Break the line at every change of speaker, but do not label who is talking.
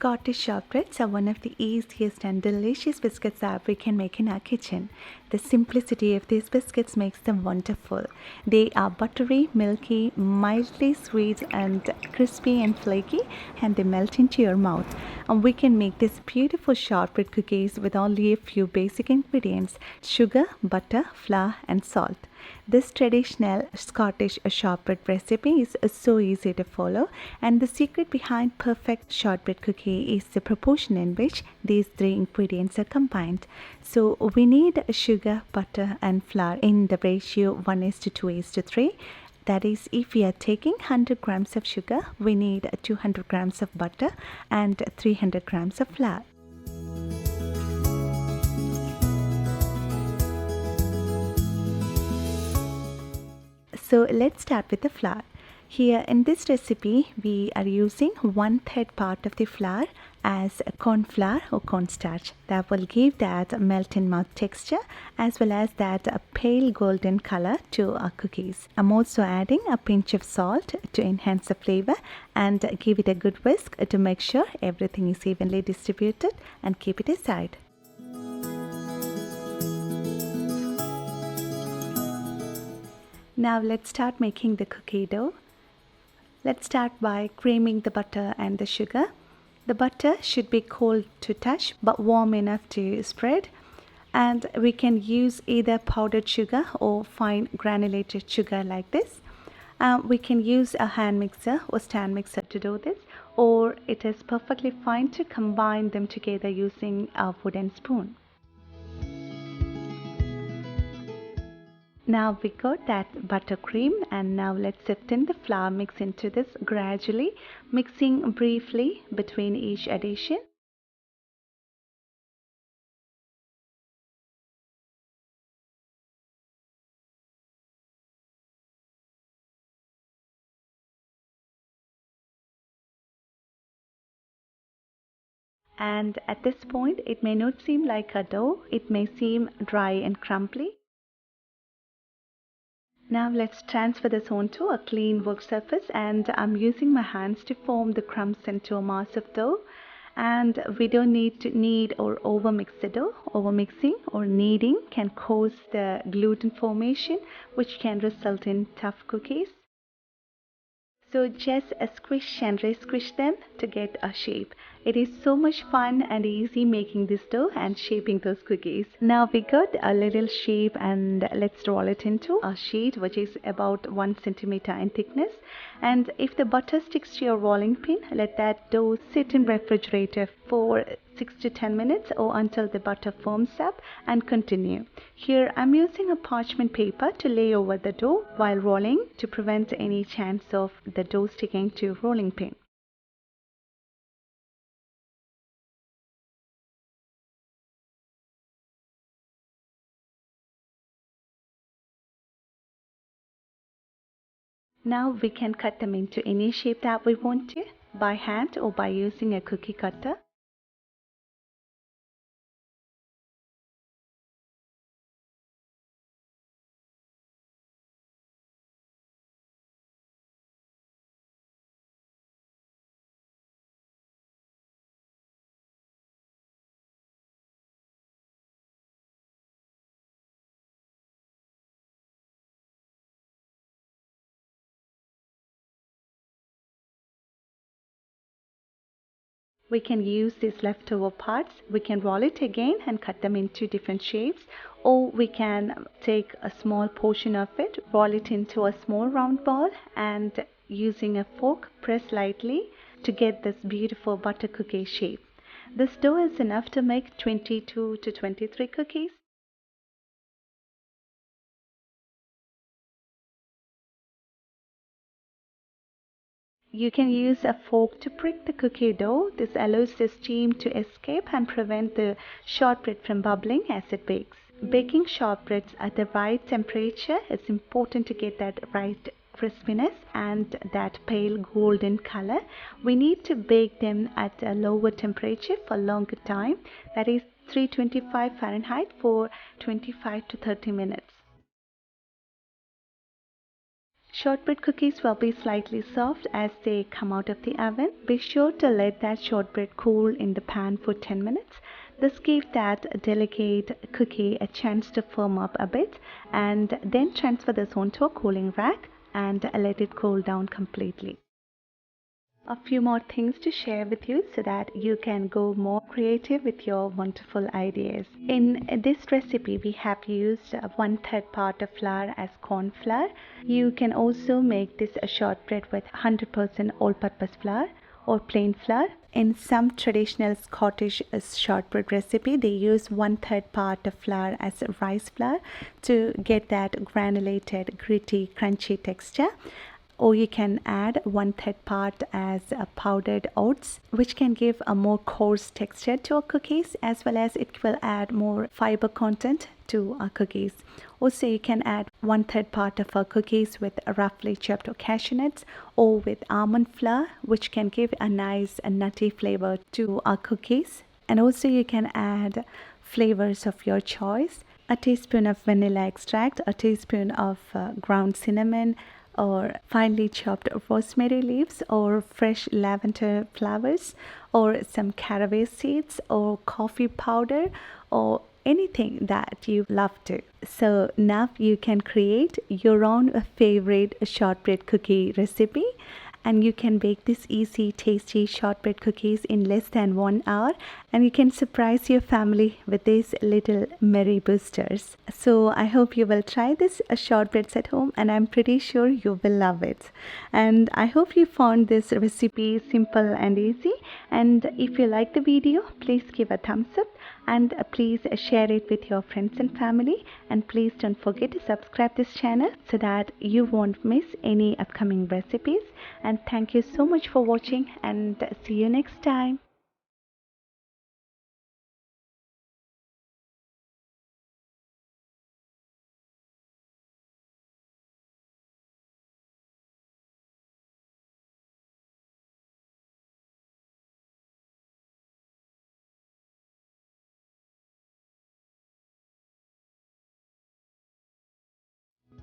Scottish shortbreads are one of the easiest and delicious biscuits that we can make in our kitchen. The simplicity of these biscuits makes them wonderful. They are buttery, milky, mildly sweet, and crispy and flaky, and they melt into your mouth. And we can make these beautiful shortbread cookies with only a few basic ingredients: sugar, butter, flour, and salt. This traditional Scottish shortbread recipe is so easy to follow, and the secret behind perfect shortbread cookie is the proportion in which these three ingredients are combined. So we need sugar, butter, and flour in the ratio 1:2:3. That is, if we are taking 100 grams of sugar, we need 200 grams of butter and 300 grams of flour. So let's start with the flour. Here in this recipe, we are using 1/3 part of the flour as corn flour or cornstarch. That will give that melt in mouth texture as well as that pale golden color to our cookies. I'm also adding a pinch of salt to enhance the flavor and give it a good whisk to make sure everything is evenly distributed, and keep it aside. Now let's start making the cookie dough. Let's start by creaming the butter and the sugar. The butter should be cold to touch but warm enough to spread. And we can use either powdered sugar or fine granulated sugar like this. We can use a hand mixer or stand mixer to do this, or it is perfectly fine to combine them together using a wooden spoon. Now we got that butter cream, and now let's sift in the flour mix into this gradually, mixing briefly between each addition. And at this point, it may not seem like a dough, it may seem dry and crumbly. Now let's transfer this onto a clean work surface, and I'm using my hands to form the crumbs into a mass of dough. And we don't need to knead or overmix the dough. Overmixing or kneading can cause the gluten formation, which can result in tough cookies. So just squish and re-squish them to get a shape. It is so much fun and easy making this dough and shaping those cookies. Now we got a little shape, and let's roll it into a sheet which is about 1 centimeter in thickness. And if the butter sticks to your rolling pin, let that dough sit in refrigerator for 6 to 10 minutes or until the butter firms up, and continue. Here I'm using a parchment paper to lay over the dough while rolling to prevent any chance of the dough sticking to rolling pin. Now we can cut them into any shape that we want to, by hand or by using a cookie cutter. We can use these leftover parts. We can roll it again and cut them into different shapes, or we can take a small portion of it, roll it into a small round ball, and using a fork press lightly to get this beautiful butter cookie shape. This dough is enough to make 22 to 23 cookies. You can use a fork to prick the cookie dough. This allows the steam to escape and prevent the shortbread from bubbling as it bakes. Baking shortbreads at the right temperature is important to get that right crispiness and that pale golden color. We need to bake them at a lower temperature for longer time, that is 325 Fahrenheit for 25 to 30 minutes. Shortbread cookies will be slightly soft as they come out of the oven. Be sure to let that shortbread cool in the pan for 10 minutes. This gives that delicate cookie a chance to firm up a bit, and then transfer this onto a cooling rack and let it cool down completely. A few more things to share with you so that you can go more creative with your wonderful ideas. In this recipe, we have used 1/3 part of flour as corn flour. You can also make this a shortbread with 100% all-purpose flour or plain flour. In some traditional Scottish shortbread recipe, they use 1/3 part of flour as rice flour to get that granulated, gritty, crunchy texture. Or you can add 1/3 part as powdered oats, which can give a more coarse texture to our cookies, as well as it will add more fiber content to our cookies. Also, you can add 1/3 part of our cookies with roughly chopped cashew nuts or with almond flour, which can give a nice nutty flavor to our cookies. And also you can add flavors of your choice: a teaspoon of vanilla extract, a teaspoon of ground cinnamon, or finely chopped rosemary leaves, or fresh lavender flowers, or some caraway seeds, or coffee powder, or anything that you love to. So now you can create your own favorite shortbread cookie recipe, and you can bake these easy, tasty shortbread cookies in less than 1 hour, and you can surprise your family with these little merry boosters. So I hope you will try this shortbreads at home, and I'm pretty sure you will love it. And I hope you found this recipe simple and easy. And if you like the video, please give a thumbs up, and please share it with your friends and family, and please don't forget to subscribe this channel so that you won't miss any upcoming recipes. And thank you so much for watching, and see you next time.